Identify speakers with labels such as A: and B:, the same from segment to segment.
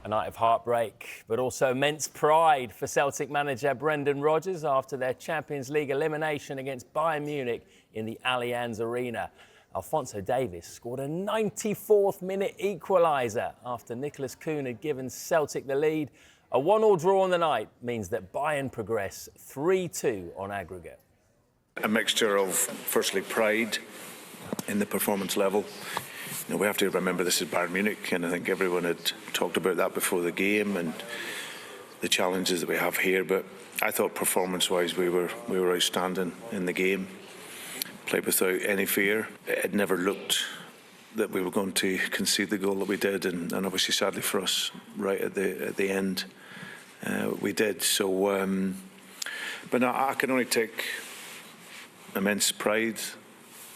A: A night of heartbreak, but also immense pride for Celtic manager Brendan Rodgers after their Champions League elimination against Bayern Munich in the Allianz Arena. Alphonso Davies scored a 94th minute equaliser after Nicholas Kuhn had given Celtic the lead. A 1-1 draw on the night means that Bayern progress 3-2 on aggregate.
B: A mixture of, firstly, pride in the performance level. You know, we have to remember this is Bayern Munich, and I think everyone had talked about that before the game and the challenges that we have here. But I thought performance-wise we were outstanding in the game. Played without any fear. It never looked that we were going to concede the goal that we did, and obviously, sadly for us, right at the end, we did. So, but no, I can only take immense pride,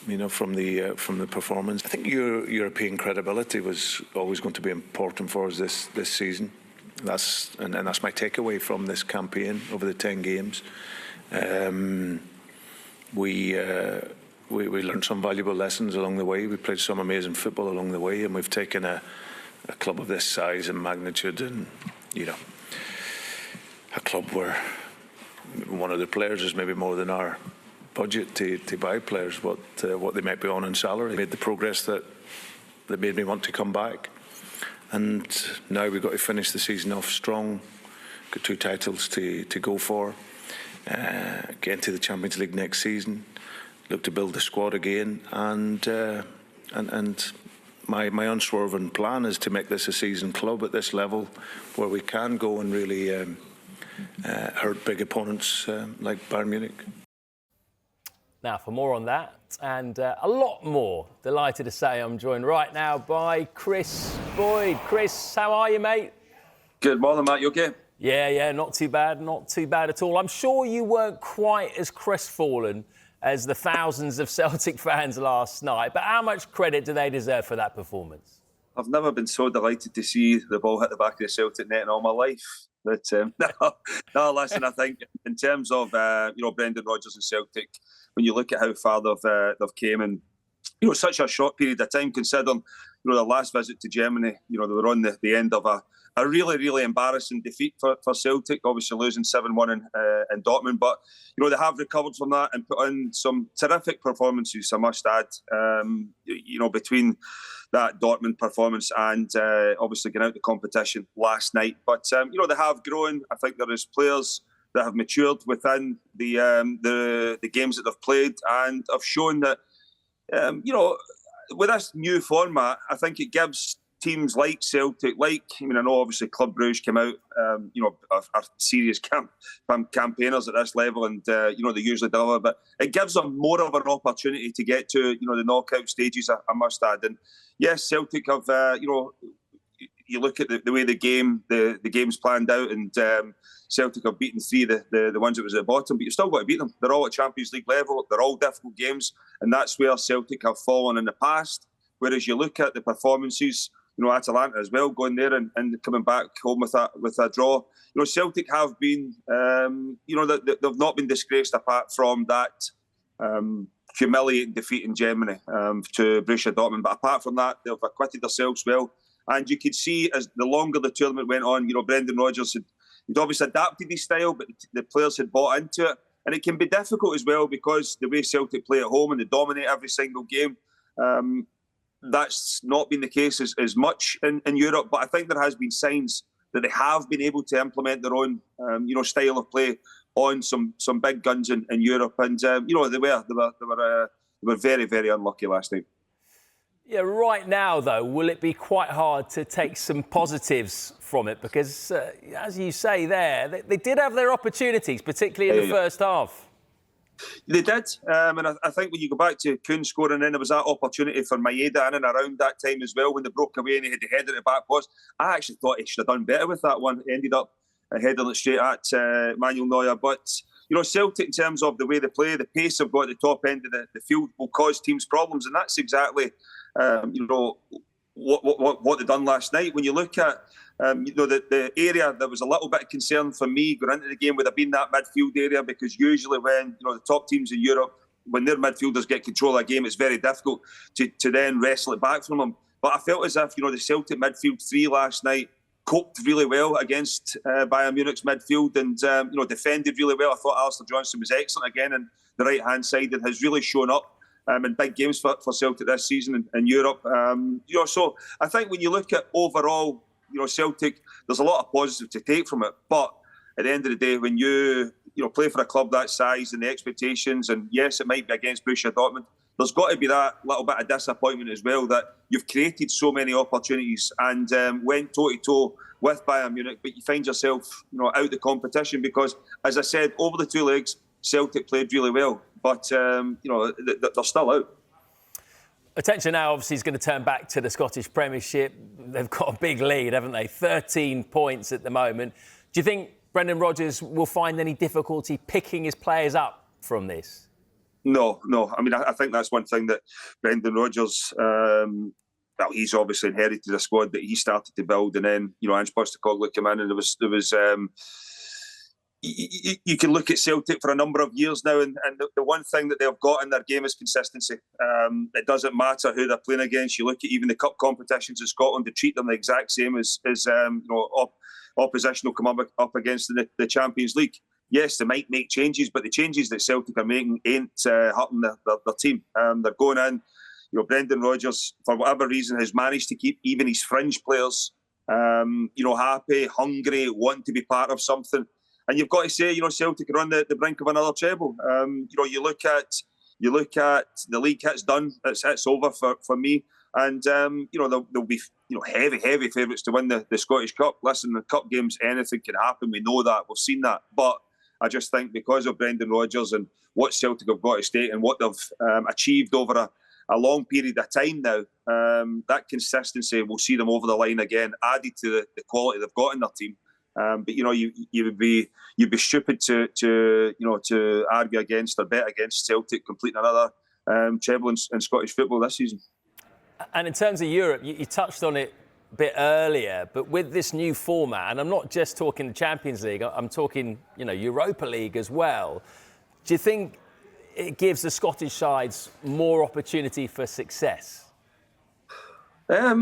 B: you know, from the performance. I think European credibility was always going to be important for us this season. That's my takeaway from this campaign over the 10 games. We learned some valuable lessons along the way. We played some amazing football along the way, and we've taken a club of this size and magnitude, and you know, a club where one of the players is maybe more than our budget to buy players what they might be on in salary. Made the progress that made me want to come back, and now we've got to finish the season off strong. Got 2 titles to go for. Get into the Champions League next season. Look to build the squad again, and my unswerving plan is to make this a season club at this level, where we can go and really hurt big opponents like Bayern Munich.
A: Now, for more on that and a lot more, delighted to say I'm joined right now by Kris Boyd. Kris, how are you, mate?
C: Good morning, Matt. You okay?
A: Yeah, not too bad at all. I'm sure you weren't quite as crestfallen as the thousands of Celtic fans last night, but how much credit do they deserve for that performance?
C: I've never been so delighted to see the ball hit the back of the Celtic net in all my life. But no, listen, I think in terms of Brendan Rodgers and Celtic, when you look at how far they've came in, you know, such a short period of time, considering, you know, their last visit to Germany, you know, they were on the end of a really, really embarrassing defeat for Celtic, obviously losing 7-1 in Dortmund. But, you know, they have recovered from that and put in some terrific performances, I must add, you know, between that Dortmund performance and obviously getting out the competition last night. But, you know, they have grown. I think there is players that have matured within the games that they've played and have shown that, you know, with this new format, I think it gives teams like Celtic, I know obviously Club Brugge came out, you know, are serious campaigners at this level, and you know, they usually deliver, but it gives them more of an opportunity to get to, you know, the knockout stages, I must add. And yes, Celtic have, you know, you look at the way the game's planned out, and Celtic have beaten 3 the ones that was at the bottom, but you've still got to beat them. They're all at Champions League level. They're all difficult games, and that's where Celtic have fallen in the past. Whereas you look at the performances, you know, Atalanta as well, going there and coming back home with a draw. You know, Celtic have been, you know, they've not been disgraced apart from that humiliating defeat in Germany to Borussia Dortmund. But apart from that, they've acquitted themselves well. And you could see as the longer the tournament went on, you know, Brendan Rodgers he'd obviously adapted his style, but the players had bought into it. And it can be difficult as well because the way Celtic play at home and they dominate every single game, that's not been the case as much in Europe, but I think there has been signs that they have been able to implement their own, you know, style of play on some big guns in Europe, and you know, they were very, very unlucky last night.
A: Yeah, right now though, will it be quite hard to take some positives from it? Because as you say there, they did have their opportunities, particularly in the first half.
C: They did, and I think when you go back to Kuhn scoring in, there was that opportunity for Maeda in and around that time as well when they broke away and he had the head at the back post. I actually thought he should have done better with that one. He ended up heading it straight at Manuel Neuer. But, you know, Celtic, in terms of the way they play, the pace they've got at the top end of the field will cause teams problems, and that's exactly, you know, what they done last night. When you look at you know, the area that was a little bit of concern for me going into the game would have been that midfield area, because usually when, you know, the top teams in Europe, when their midfielders get control of a game, it's very difficult to then wrestle it back from them. But I felt as if, you know, the Celtic midfield 3 last night coped really well against Bayern Munich's midfield and defended really well. I thought Alistair Johnston was excellent again on the right-hand side and has really shown up in big games for Celtic this season in Europe. So I think when you look at overall, Celtic, there's a lot of positives to take from it. But at the end of the day, when you play for a club that size and the expectations, and yes, it might be against Borussia Dortmund, there's got to be that little bit of disappointment as well that you've created so many opportunities and went toe-to-toe with Bayern Munich, but you find yourself, out the competition because, as I said, over the two legs, Celtic played really well, but they're still out.
A: Attention now, obviously, is going to turn back to the Scottish Premiership. They've got a big lead, haven't they? 13 points at the moment. Do you think Brendan Rodgers will find any difficulty picking his players up from this?
C: No. I mean, I think that's one thing that Brendan Rodgers, he's obviously inherited a squad that he started to build, and then Ange Postecoglou came in, and there was. You can look at Celtic for a number of years now, and the one thing that they've got in their game is consistency. It doesn't matter who they're playing against. You look at even the cup competitions in Scotland; they treat them the exact same as opposition will come up against the Champions League. Yes, they might make changes, but the changes that Celtic are making ain't hurting their team. They're going in. Brendan Rodgers, for whatever reason, has managed to keep even his fringe players, happy, hungry, wanting to be part of something. And you've got to say, Celtic are on the brink of another treble. You look at the league. It's done. It's over for me. And they'll be heavy favourites to win the Scottish Cup. Listen, the cup games, anything can happen. We know that. We've seen that. But I just think because of Brendan Rodgers and what Celtic have got to stake and what they've achieved over a long period of time now, that consistency will see them over the line again, added to the quality they've got in their team. But you'd be stupid to argue against or bet against Celtic completing another treble in Scottish football this season.
A: And in terms of Europe, you touched on it a bit earlier, but with this new format, and I'm not just talking the Champions League, I'm talking Europa League as well. Do you think it gives the Scottish sides more opportunity for success?
C: I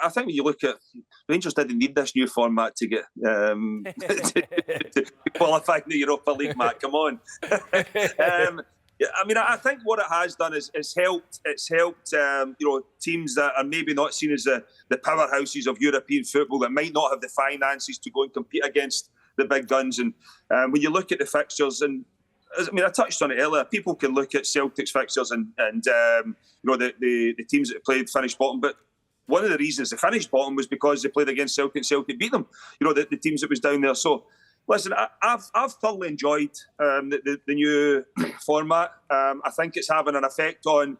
C: think when you look at Rangers, didn't need this new format to get to qualify in the Europa League, Matt. Come on. I think what it has done is helped. It's helped teams that are maybe not seen as the powerhouses of European football, that might not have the finances to go and compete against the big guns. And when you look at the fixtures, and I touched on it earlier, people can look at Celtic's fixtures and the teams that played finished bottom, but one of the reasons they finished bottom was because they played against Celtic. Celtic beat them. The teams that was down there. So, listen, I've thoroughly enjoyed the new format. I think it's having an effect on.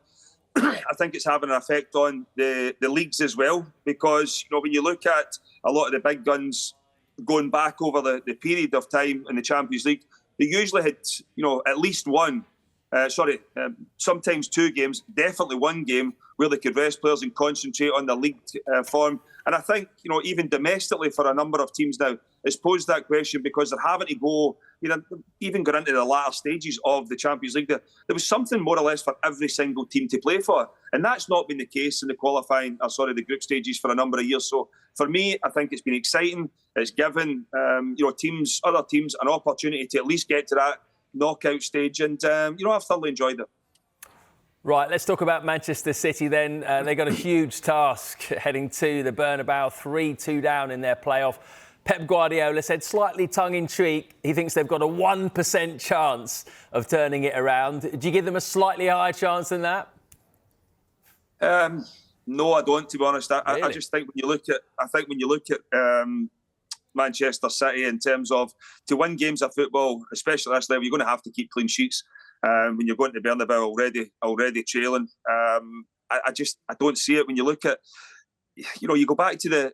C: I think it's having an effect on the leagues as well, because when you look at a lot of the big guns going back over the period of time in the Champions League, they usually had at least one. Sometimes two games, definitely one game where they could rest players and concentrate on the league form. And I think, even domestically for a number of teams now, it's posed that question because they're having to go, even going into the latter stages of the Champions League. There was something more or less for every single team to play for. And that's not been the case in the group stages for a number of years. So for me, I think it's been exciting. It's given, other teams an opportunity to at least get to that knockout stage, and I've thoroughly enjoyed it.
A: Right, let's talk about Manchester City then. They got a huge task heading to the Bernabeu, 3-2 down in their playoff. Pep Guardiola said, slightly tongue-in-cheek, he thinks they've got a 1% chance of turning it around. Do you give them a slightly higher chance than that?
C: No, I don't, to be honest.
A: Really?
C: I just think when you look at Manchester City in terms of to win games of football, especially at this level, you're going to have to keep clean sheets. When you're going to Bernabeu already trailing, I don't see it. When you look at, you go back to the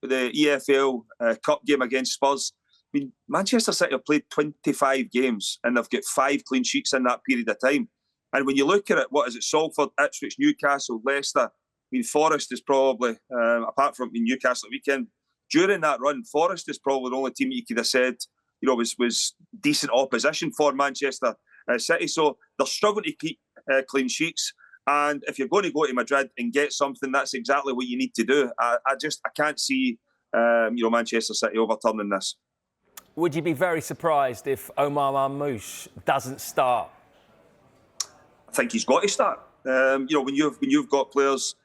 C: EFL Cup game against Spurs. I mean, Manchester City have played 25 games and they've got 5 clean sheets in that period of time. And when you look at it, what is it? Salford, Ipswich, Newcastle, Leicester. I mean, Forest is probably, apart from Newcastle at the weekend, during that run, Forest is probably the only team you could have said, was decent opposition for Manchester City. So they're struggling to keep clean sheets. And if you're going to go to Madrid and get something, that's exactly what you need to do. I can't see Manchester City overturning this.
A: Would you be very surprised if Omar Marmoush doesn't start?
C: I think he's got to start. When you've got players,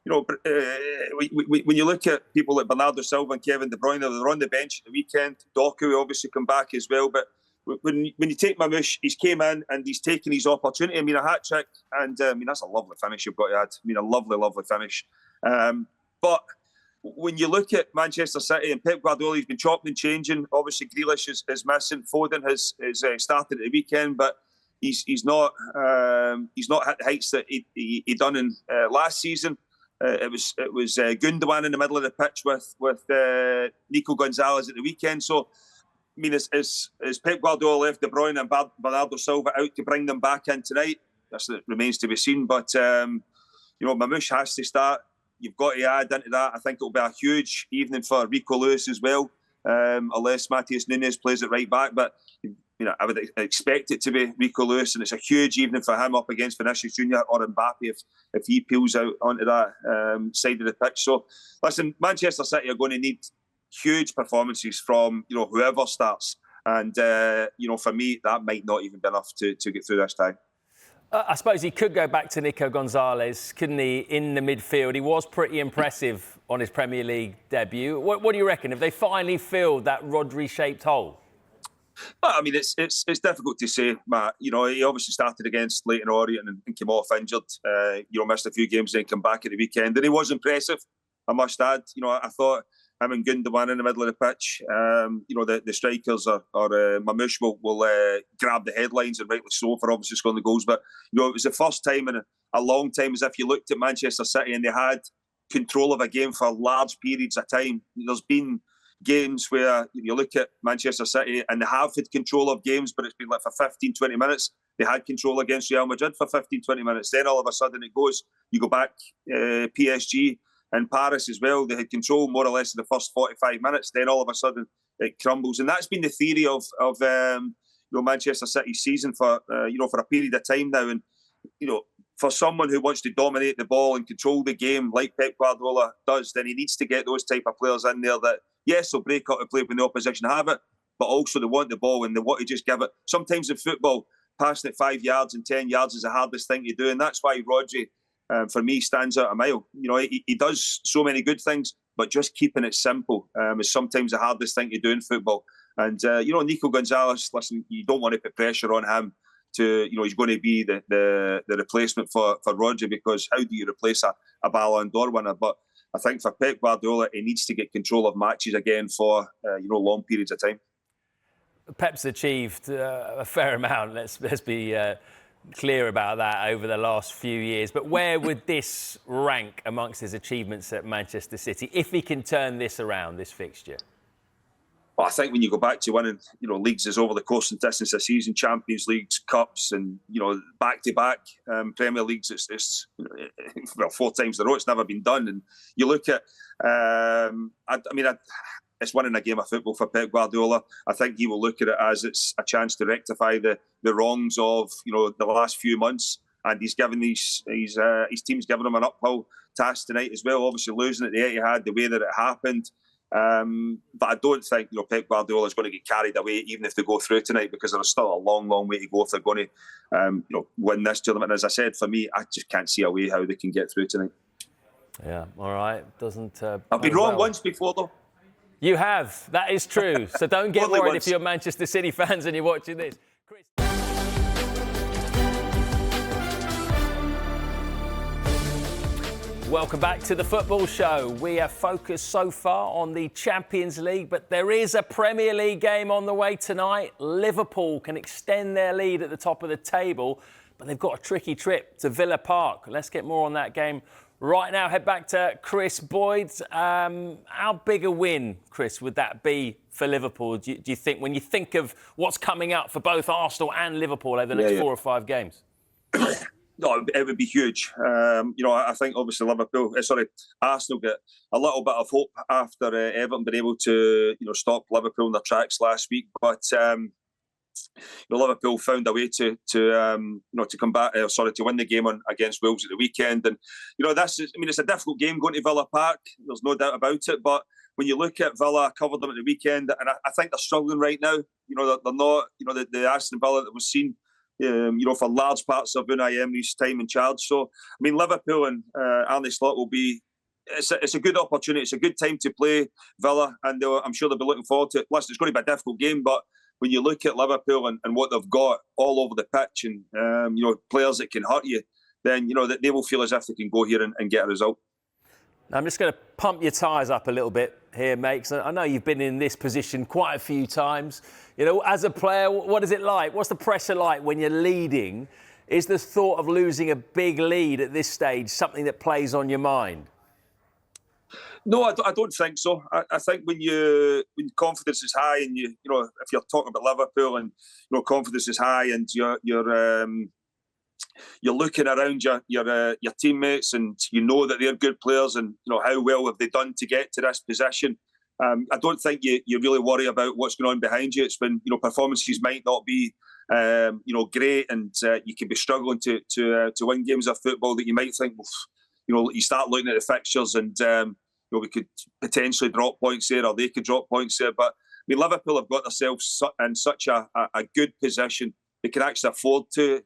C: when you look at people like Bernardo Silva and Kevin De Bruyne, they're on the bench at the weekend. Doku obviously come back as well, but when you take Marmoush, he's came in and he's taken his opportunity. I mean, a hat trick, and that's a lovely finish you've got to add. I mean, a lovely, lovely finish. But when you look at Manchester City and Pep Guardiola, he's been chopping and changing. Obviously, Grealish is missing. Foden has started at the weekend, but he's not hit the heights that he done in last season. It was Gundogan in the middle of the pitch with Nico Gonzalez at the weekend. So, I mean, as Pep Guardiola left De Bruyne and Bernardo Silva out to bring them back in tonight, that remains to be seen. But Marmoush has to start. You've got to add into that. I think it'll be a huge evening for Rico Lewis as well, unless Matheus Nunes plays it right back. But I would expect it to be Rico Lewis, and it's a huge evening for him up against Vinicius Junior or Mbappe if he peels out onto that side of the pitch. So, listen, Manchester City are going to need huge performances from whoever starts, and for me that might not even be enough to get through this time.
A: I suppose he could go back to Nico Gonzalez, couldn't he, in the midfield? He was pretty impressive on his Premier League debut. What do you reckon? Have they finally filled that Rodri-shaped hole?
C: Well, I mean, it's difficult to say, Matt. He obviously started against Leyton Orient and came off injured. Missed a few games, then come back at the weekend, and he was impressive, I must add. I thought him and Gundogan in the middle of the pitch. The strikers or Marmoush will grab the headlines, and rightly so, for obviously scoring the goals. But it was the first time in a long time as if you looked at Manchester City and they had control of a game for large periods of time. There's been games where you look at Manchester City and they have had control of games, but it's been like for 15, 20 minutes. They had control against Real Madrid for 15, 20 minutes. Then all of a sudden it goes, you go back, PSG and Paris as well. They had control more or less in the first 45 minutes. Then all of a sudden it crumbles. And that's been the theory of Manchester City's season for a period of time now. And, for someone who wants to dominate the ball and control the game like Pep Guardiola does, then he needs to get those type of players in there that, yes, they'll break up and play when the opposition have it, but also they want the ball and they want to just give it. Sometimes in football, passing it 5 yards and 10 yards is the hardest thing to do, and that's why Rodri, for me, stands out a mile. He does so many good things, but just keeping it simple is sometimes the hardest thing to do in football. And, Nico Gonzalez, listen, you don't want to put pressure on him he's going to be the replacement for Rodri, because how do you replace a Ballon d'Or winner? But I think for Pep Guardiola, he needs to get control of matches again for long periods of time.
A: Pep's achieved a fair amount. Let's be clear about that over the last few years. But where would this rank amongst his achievements at Manchester City if he can turn this around, this fixture?
C: Well, I think when you go back to winning, leagues is over the course and distance of season, Champions Leagues, Cups, and back-to-back Premier Leagues, it's 4 times in a row. It's never been done. And you look at, it's winning a game of football for Pep Guardiola. I think he will look at it as it's a chance to rectify the wrongs of the last few months, and he's given his team's given him an uphill task tonight as well. Obviously losing at the Etihad, the way that it happened. But I don't think Pep Guardiola is going to get carried away even if they go through tonight, because there's still a long, long way to go if they're going to win this tournament. And as I said, for me, I just can't see a way how they can get through tonight.
A: Yeah, all right.
C: I've been wrong once before, though.
A: You have. That is true. So don't get
C: Only
A: worried
C: once.
A: if you're Manchester City fans and you're watching this. Kris. Welcome back to the Football Show. We have focused so far on the Champions League, but there is a Premier League game on the way tonight. Liverpool can extend their lead at the top of the table, but they've got a tricky trip to Villa Park. Let's get more on that game right now. Head back to Kris Boyd. How big a win, Kris, would that be for Liverpool, do you think, when you think of what's coming up for both Arsenal and Liverpool over the next 4 or 5 games?
C: No, it would be huge. I think obviously Arsenal get a little bit of hope after Everton been able to, stop Liverpool in their tracks last week. But Liverpool found a way to come back. To win the game against Wolves at the weekend. And it's a difficult game going to Villa Park. There's no doubt about it. But when you look at Villa, I covered them at the weekend, and I think they're struggling right now. They're not, the Aston Villa that was seen, for large parts of Unai Emery's time in charge. So, I mean, Liverpool and Arne Slot will be, it's a good opportunity. It's a good time to play Villa, and I'm sure they'll be looking forward to it. Listen, it's going to be a difficult game, but when you look at Liverpool and what they've got all over the pitch and, players that can hurt you, then, that they will feel as if they can go here and get a result.
A: I'm just going to pump your tyres up a little bit here, mate, 'cause I know you've been in this position quite a few times. As a player, what is it like? What's the pressure like when you're leading? Is the thought of losing a big lead at this stage something that plays on your mind?
C: No, I don't think so. I think when confidence is high, and if you're talking about Liverpool and confidence is high, and you're looking around your teammates, and that they're good players, and how well have they done to get to this position. I don't think you really worry about what's going on behind you. It's when performances might not be great, and you can be struggling to win games of football that you might think, you start looking at the fixtures and we could potentially drop points there, or they could drop points there. But I mean, Liverpool have got themselves in such a good position. They can actually afford to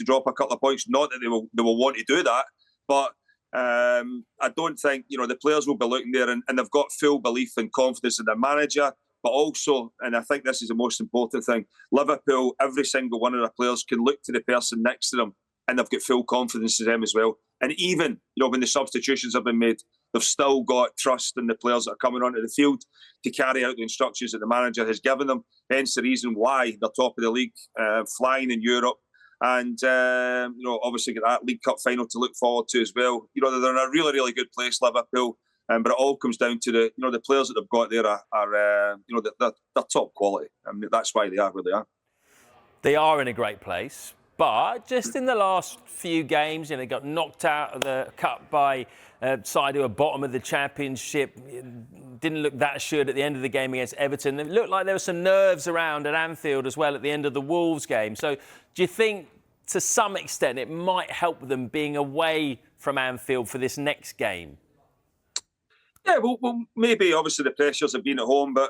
C: drop a couple of points. Not that they will want to do that, but I don't think the players will be looking there, and they've got full belief and confidence in their manager. But also, and I think this is the most important thing, Liverpool, every single one of their players can look to the person next to them, and they've got full confidence in them as well. And even when the substitutions have been made, they've still got trust in the players that are coming onto the field to carry out the instructions that the manager has given them. Hence the reason why they're top of the league, flying in Europe, and obviously get that League Cup final to look forward to as well. They're in a really, really good place, Liverpool. But it all comes down to the players that they've got there are they're top quality. I mean, that's why they are where they are.
A: They are in a great place. But just in the last few games, they got knocked out of the cup by side who are bottom of the Championship. Didn't look that assured at the end of the game against Everton. It looked like there were some nerves around at Anfield as well at the end of the Wolves game. So do you think, to some extent, it might help them being away from Anfield for this next game?
C: Yeah, well, maybe obviously the pressures of being at home, but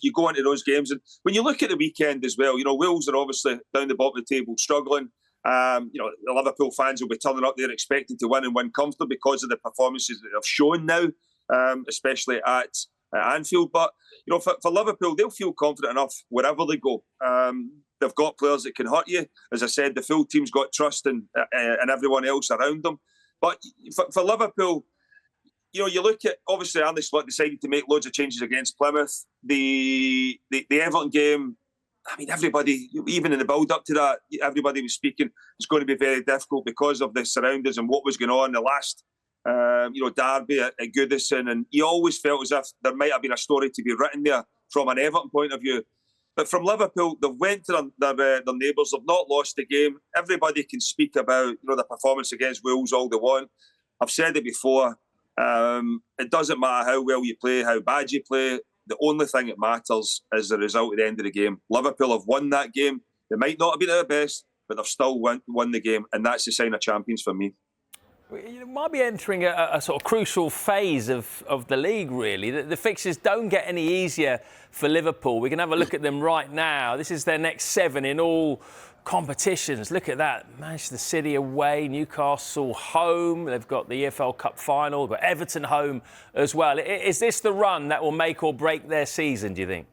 C: you go into those games, and when you look at the weekend as well, Wolves are obviously down the bottom of the table, struggling. The Liverpool fans will be turning up there expecting to win and win comfortably because of the performances that they've shown now, especially at Anfield. But for Liverpool, they'll feel confident enough wherever they go. They've got players that can hurt you. As I said, the full team's got trust in everyone else around them. But for Liverpool, you look at, obviously, Arne Slot decided to make loads of changes against Plymouth. The Everton game, I mean, everybody, even in the build-up to that, everybody was speaking it's going to be very difficult because of the surroundings and what was going on. The last, derby at Goodison, and you always felt as if there might have been a story to be written there from an Everton point of view. But from Liverpool, they've went to their neighbours. They've not lost the game. Everybody can speak about the performance against Wolves all they want. I've said it before. It doesn't matter how well you play, how bad you play. The only thing that matters is the result at the end of the game. Liverpool have won that game. They might not have been at their best, but they've still won the game, and that's the sign of champions for me.
A: You might be entering a sort of crucial phase of the league, really. The fixtures don't get any easier for Liverpool. We can have a look at them right now. This is their next 7 in all competitions. Look at that. Manchester City away, Newcastle home. They've got the EFL Cup final. They've got Everton home as well. Is this the run that will make or break their season, do you think?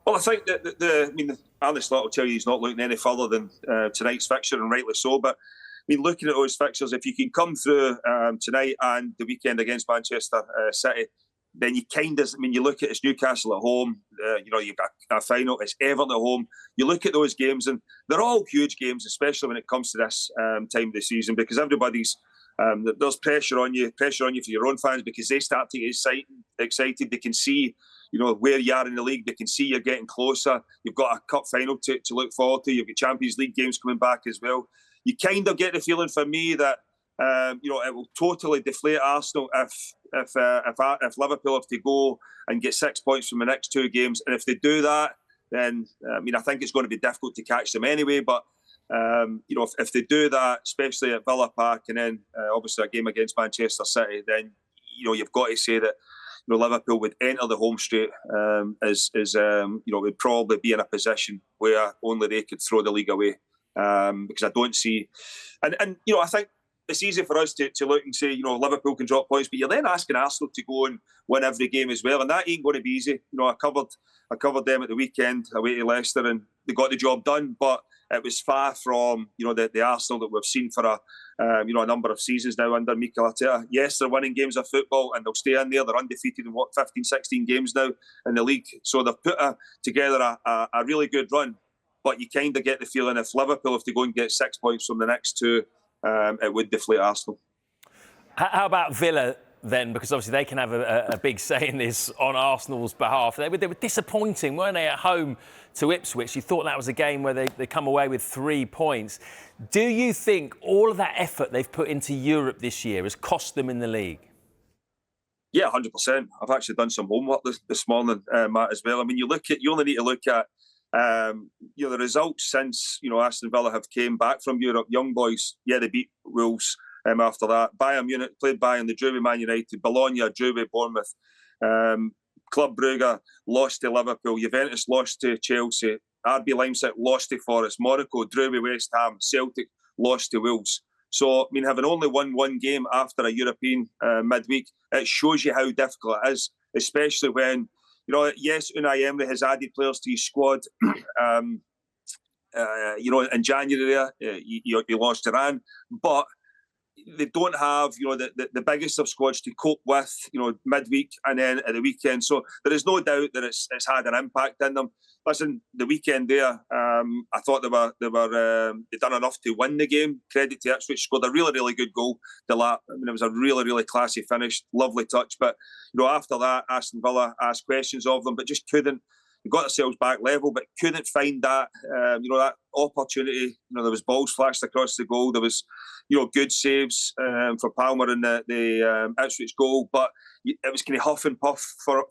C: Well, I think that Arne Slot will tell you he's not looking any further than tonight's fixture, and rightly so. But I mean, looking at those fixtures, if you can come through tonight and the weekend against Manchester City, then you you look at it's Newcastle at home, you've got a final, it's Everton at home. You look at those games, and they're all huge games, especially when it comes to this time of the season, because everybody's there's pressure on you for your own fans, because they start to get excited. They can see where you are in the league. They can see you're getting closer. You've got a cup final to look forward to. You've got Champions League games coming back as well. You kind of get the feeling for me that it will totally deflate Arsenal if Liverpool have to go and get 6 points from the next 2 games. And if they do that, then I think it's going to be difficult to catch them anyway. But if they do that, especially at Villa Park, and then obviously a game against Manchester City, then you've got to say that Liverpool would enter the home straight would probably be in a position where only they could throw the league away. Because I don't see, and I think it's easy for us to look and say, Liverpool can drop points, but you're then asking Arsenal to go and win every game as well, and that ain't going to be easy. I covered them at the weekend away to Leicester, and they got the job done, but it was far from the Arsenal that we've seen for a number of seasons now under Mikel Arteta. Yes, they're winning games of football and they'll stay in there. They're undefeated in 15, 16 games now in the league, so they've put together a really good run. But you kind of get the feeling if Liverpool have to go and get 6 points from the next two, it would deflate Arsenal.
A: How about Villa then? Because obviously they can have a big say in this on Arsenal's behalf. They were disappointing, weren't they, at home to Ipswich? You thought that was a game where they come away with 3 points. Do you think all of that effort they've put into Europe this year has cost them in the league?
C: Yeah, 100%. I've actually done some homework this morning, Matt, as well. I mean, you only need to look at the results since Aston Villa have came back from Europe. Young boys, they beat Wolves. After that, Bayern Munich played Bayern, they drew with Man United. Bologna drew with Bournemouth. Club Brugge lost to Liverpool. Juventus lost to Chelsea. RB Leipzig lost to Forest. Monaco drew with West Ham. Celtic lost to Wolves. So, I mean, having only won one game after a European midweek, it shows you how difficult it is, especially when, yes, Unai Emery has added players to his squad. In January there, he lost Iran, but they don't have, the biggest of squads to cope with, midweek and then at the weekend. So there is no doubt that it's had an impact in them. Listen, the weekend there, I thought they'd done enough to win the game. Credit to Ipswich, scored a really, really good goal. It was a really, really classy finish, lovely touch. But after that, Aston Villa asked questions of them, but just couldn't. They got themselves back level, but couldn't find that that opportunity. There was balls flashed across the goal. There was good saves for Palmer in the Ipswich goal, but it was kind of huff and puff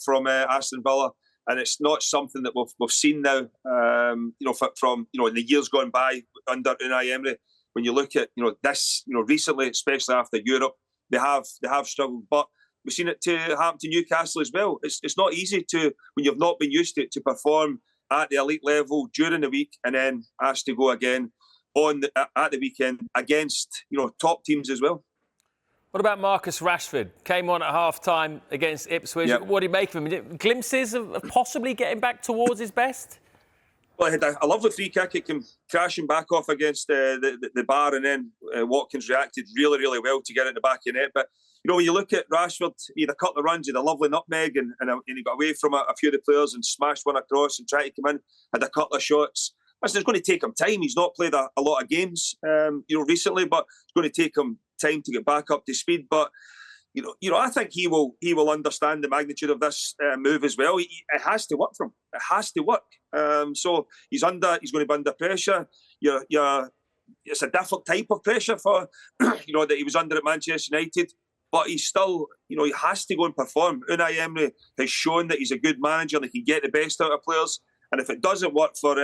C: from Aston Villa. And it's not something that we've seen now, from in the years gone by under Unai Emery. When you look at this, recently, especially after Europe, they have struggled. But we've seen it to happen to Newcastle as well. It's not easy when you've not been used to perform at the elite level during the week and then asked to go again at the weekend against top teams as well.
A: What about Marcus Rashford? Came on at half-time against Ipswich. Yep. What do you make of him? Glimpses of possibly getting back towards his best?
C: Well, he had a lovely free kick. It came crashing back off against the bar, and then Watkins reacted really, really well to get it in the back of the net. But, when you look at Rashford, he had a couple of runs, he had a lovely nutmeg, and he got away from a few of the players and smashed one across and tried to come in, had a couple of shots. Listen, it's going to take him time. He's not played a lot of games, recently, but it's going to take him time to get back up to speed. But I think he will understand the magnitude of this move as well. It has to work for him. It has to work. So he's going to be under pressure. It's a different type of pressure for that he was under at Manchester United. But he's still, he has to go and perform. Unai Emery has shown that he's a good manager and he can get the best out of players. And if it doesn't work for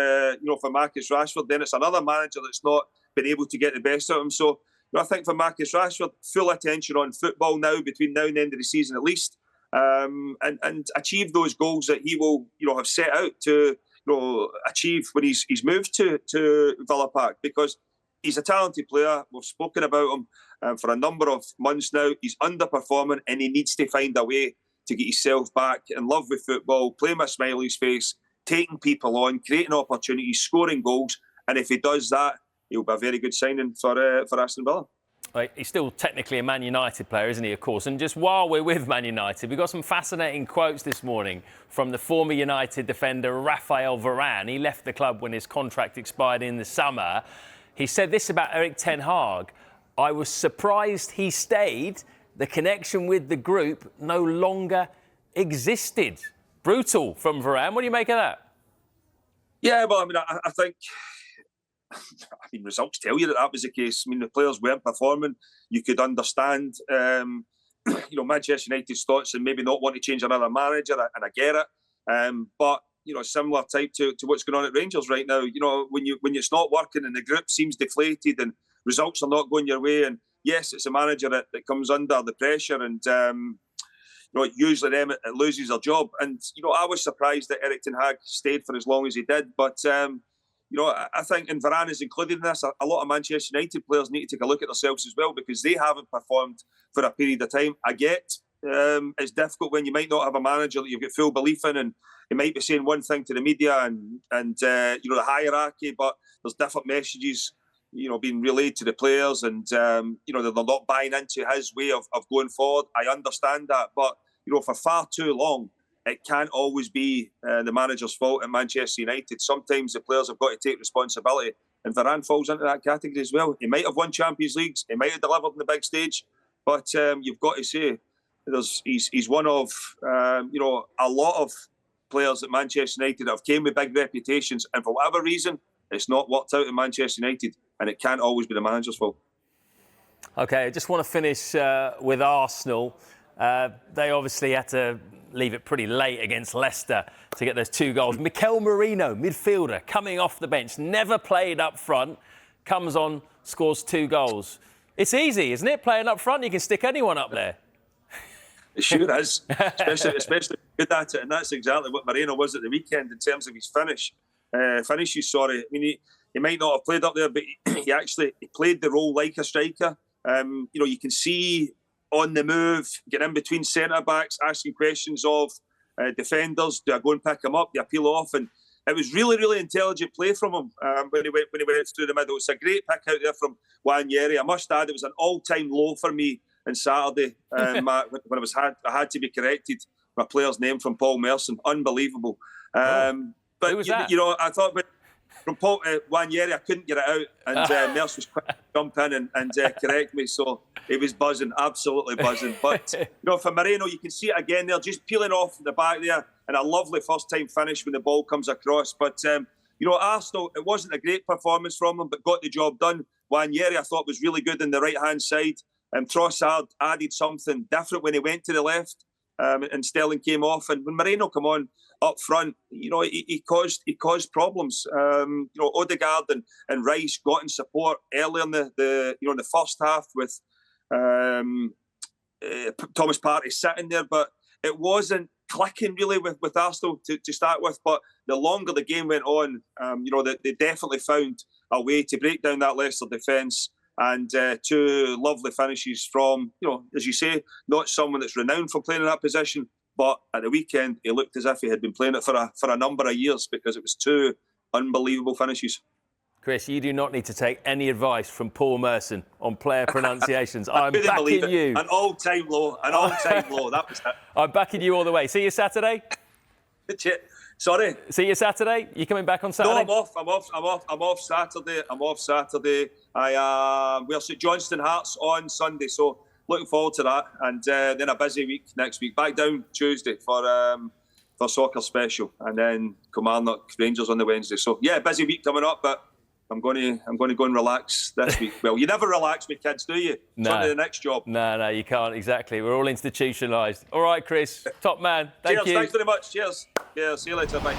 C: Marcus Rashford, then it's another manager that's not been able to get the best out of him. So I think for Marcus Rashford, full attention on football now, between now and the end of the season at least, and achieve those goals that he will have set out to achieve when he's moved to Villa Park, because he's a talented player. We've spoken about him for a number of months now. He's underperforming and he needs to find a way to get himself back in love with football, playing with a smile on his face, taking people on, creating opportunities, scoring goals. And if he does that, he'll be a very good signing for Aston Villa.
A: He's still technically a Man United player, isn't he, of course? And just while we're with Man United, we've got some fascinating quotes this morning from the former United defender Raphael Varane. He left the club when his contract expired in the summer. He said this about Erik ten Hag: "I was surprised he stayed. The connection with the group no longer existed." Brutal from Varane. What do you make of that?
C: Yeah, well, I mean, I think... results tell you that was the case. I mean, the players weren't performing. You could understand, Manchester United's thoughts and maybe not want to change another manager, and I get it. But similar type to what's going on at Rangers right now. When it's not working and the group seems deflated and results are not going your way, and yes, it's a manager that comes under the pressure, and usually them it loses their job. And I was surprised that Erik ten Hag stayed for as long as he did. But I think, and Varane is included in this, a lot of Manchester United players need to take a look at themselves as well, because they haven't performed for a period of time. I get it's difficult when you might not have a manager that you've got full belief in, and he might be saying one thing to the media and the hierarchy, but there's different messages being relayed to the players, and they're not buying into his way of going forward. I understand that, but for far too long, it can't always be the manager's fault at Manchester United. Sometimes the players have got to take responsibility, and Varane falls into that category as well. He might have won Champions Leagues, he might have delivered on the big stage, but you've got to say he's one of a lot of players at Manchester United that have came with big reputations, and for whatever reason, it's not worked out in Manchester United, and it can't always be the manager's fault.
A: OK, I just want to finish with Arsenal. They obviously had to leave it pretty late against Leicester to get those 2 goals. Mikel Merino, midfielder, coming off the bench, never played up front, comes on, scores 2 goals. It's easy, isn't it? Playing up front, you can stick anyone up there.
C: It sure is, especially good at it, and that's exactly what Merino was at the weekend in terms of his finishes. Sorry, I mean he might not have played up there, but he played the role like a striker. You can see on the move, getting in between centre backs, asking questions of defenders. Do I go and pick him up? Do I peel off? And it was really, really intelligent play from him when he went through the middle. It's a great pick out there from Nwaneri. I must add, it was an all-time low for me on Saturday, Matt, when I had to be corrected. My player's name from Paul Merson, unbelievable. But
A: who was that?
C: I thought, from Paul Nwaneri, I couldn't get it out, and Merson was quick to jump in and correct me. So he was buzzing, absolutely buzzing. But for Merino, you can see it again. They're just peeling off the back there, and a lovely first-time finish when the ball comes across. But Arsenal, it wasn't a great performance from them, but got the job done. Nwaneri, I thought, was really good on the right-hand side. Trossard added something different when he went to the left, and Sterling came off. And when Merino came on up front, he caused problems. Odegaard and Rice got in support early in the first half with Thomas Partey sitting there, but it wasn't clicking really with Arsenal to start with. But the longer the game went on, they definitely found a way to break down that Leicester defence. And 2 lovely finishes from, as you say, not someone that's renowned for playing in that position, but at the weekend he looked as if he had been playing it for a number of years, because it was 2 unbelievable finishes.
A: Chris, you do not need to take any advice from Paul Merson on player pronunciations. I'm backing you.
C: An all-time low. That was it.
A: I'm backing you all the way. See you Saturday.
C: Sorry.
A: See you Saturday. You coming back on Saturday?
C: No, I'm off Saturday. We're St Johnstone Hearts on Sunday, so looking forward to that. And then a busy week next week. Back down Tuesday for soccer special, and then Kilmarnock Rangers on the Wednesday. So yeah, busy week coming up, but I'm going to go and relax this week. Well, you never relax with kids, do you?
A: No.
C: It's on to the next job.
A: No, you can't. Exactly. We're all institutionalised. All right, Chris. Top man. Thank you.
C: Cheers. Thanks very much. Cheers. Yeah. See you later. Bye.